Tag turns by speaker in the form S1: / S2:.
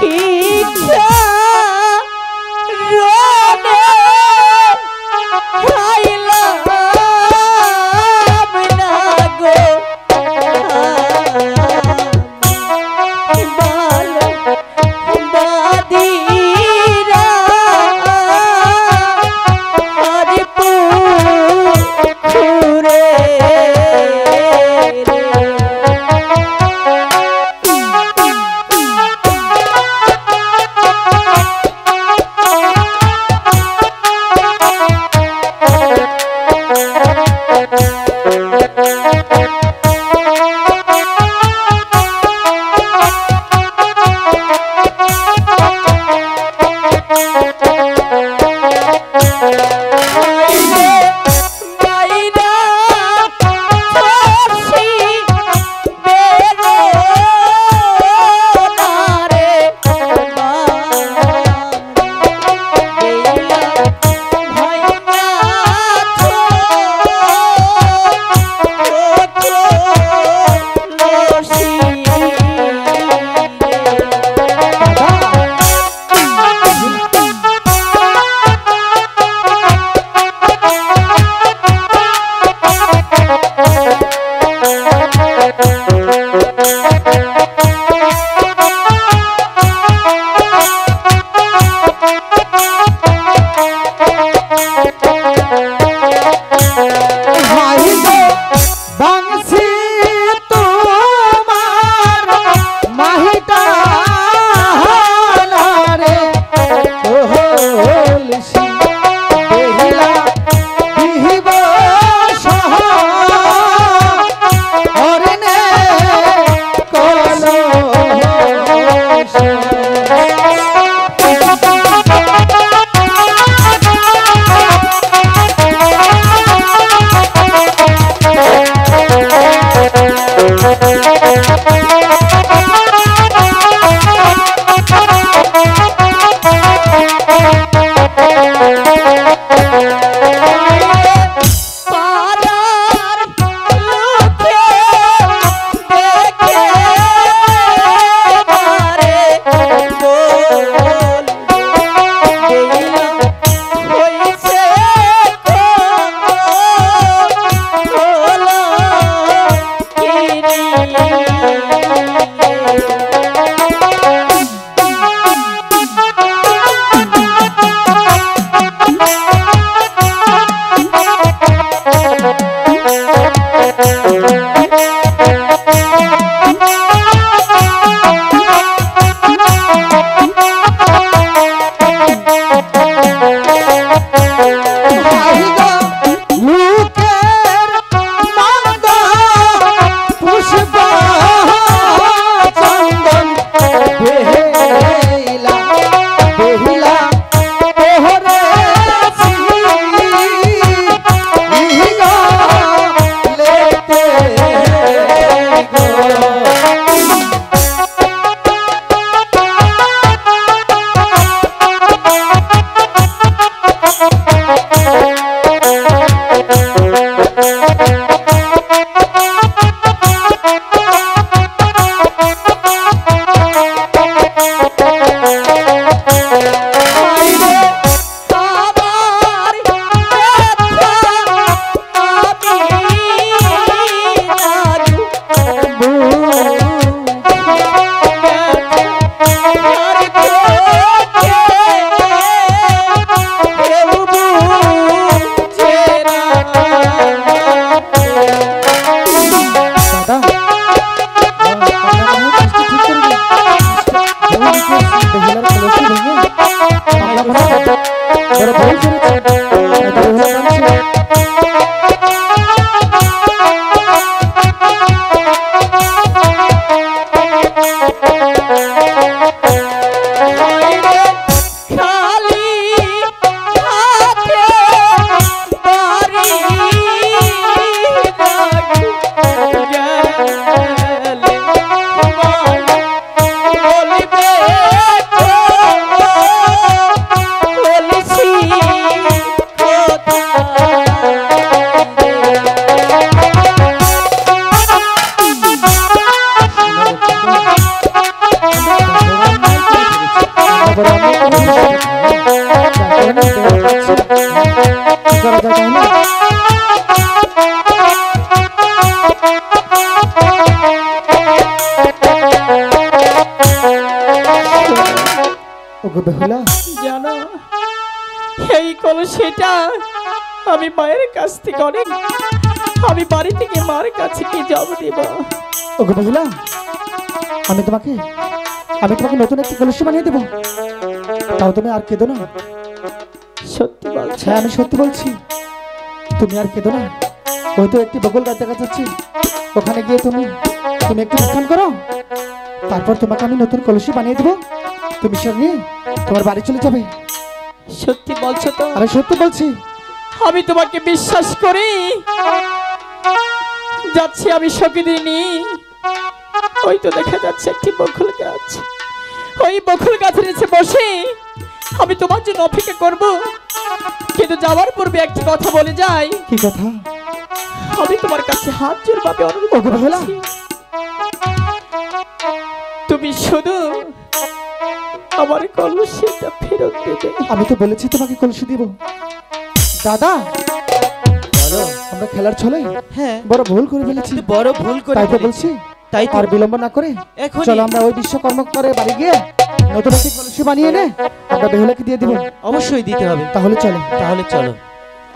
S1: ইচ্ছা রনে খাইলাম না গো ভালো বাদিরা আরে পুরে
S2: ওগো বেহুলা,
S1: জানো এই কলসিটা আমি মায়ের কাছ থেকে আমি বাড়ি থেকে মার কাছে কি যাব দেব।
S2: ওগো বেহুলা, আমি তোমাকে নতুন একটি কলসি বানিয়ে দেবো, তাও তুমি আর কেঁদো না।
S1: সত্যি বলছো?
S2: হ্যাঁ, আমি সত্যি বলছি, তুমি আর কেঁদো না। ওই তো একটি বকুল গাছ দেখা যাচ্ছে, ওখানে গিয়ে তুমি একটু বিশ্রাম করো, তারপর তোমাকে আমি নতুন কলসি বানিয়ে দেবো, তুমি সব নিয়ে তোমার বাড়ি চলে যাবে।
S1: সত্যি বলছো তো?
S2: আমি সত্যি বলছি।
S1: আমি তোমাকে বিশ্বাস করি। যাচ্ছি আমি সকিদিনী। ওই তো দেখা যাচ্ছে একটি বকুল গাছ, ওই বকুল গাছের নিচে বসে আমি তোমার জন্য অপেক্ষা করব। কিন্তু যাওয়ার পূর্বে একটি কথা বলে যাই।
S2: কি কথা?
S1: আমি তোমার কাছে হাত জোর ভাবে অনুরোধ করছি, তুমি শুধু আমার কলসিটা ফেরত দেবে।
S2: আমি তো বলেছি তোমাকে কলসি দিব। দাদা,
S3: বলো।
S2: আমরা খেলার ছলে
S3: হ্যাঁ,
S2: বড় ভুল করে ফেলেছি,
S3: তুই বড় ভুল করে
S2: তাই তো
S3: ফেলেছিস।
S2: বলছি,
S3: তাই তো
S2: আর বিলম্ব না করে
S3: এখনই।
S2: চলো আমরা ওই বিশ্বকর্ম করে বাড়ি গিয়ে নতুন একটি কলসি বানিয়ে নে আমরা বেহুলাকে দিয়ে দিব।
S3: অবশ্যই দিতে হবে।
S2: তাহলে চলো।
S3: তাহলে চলো।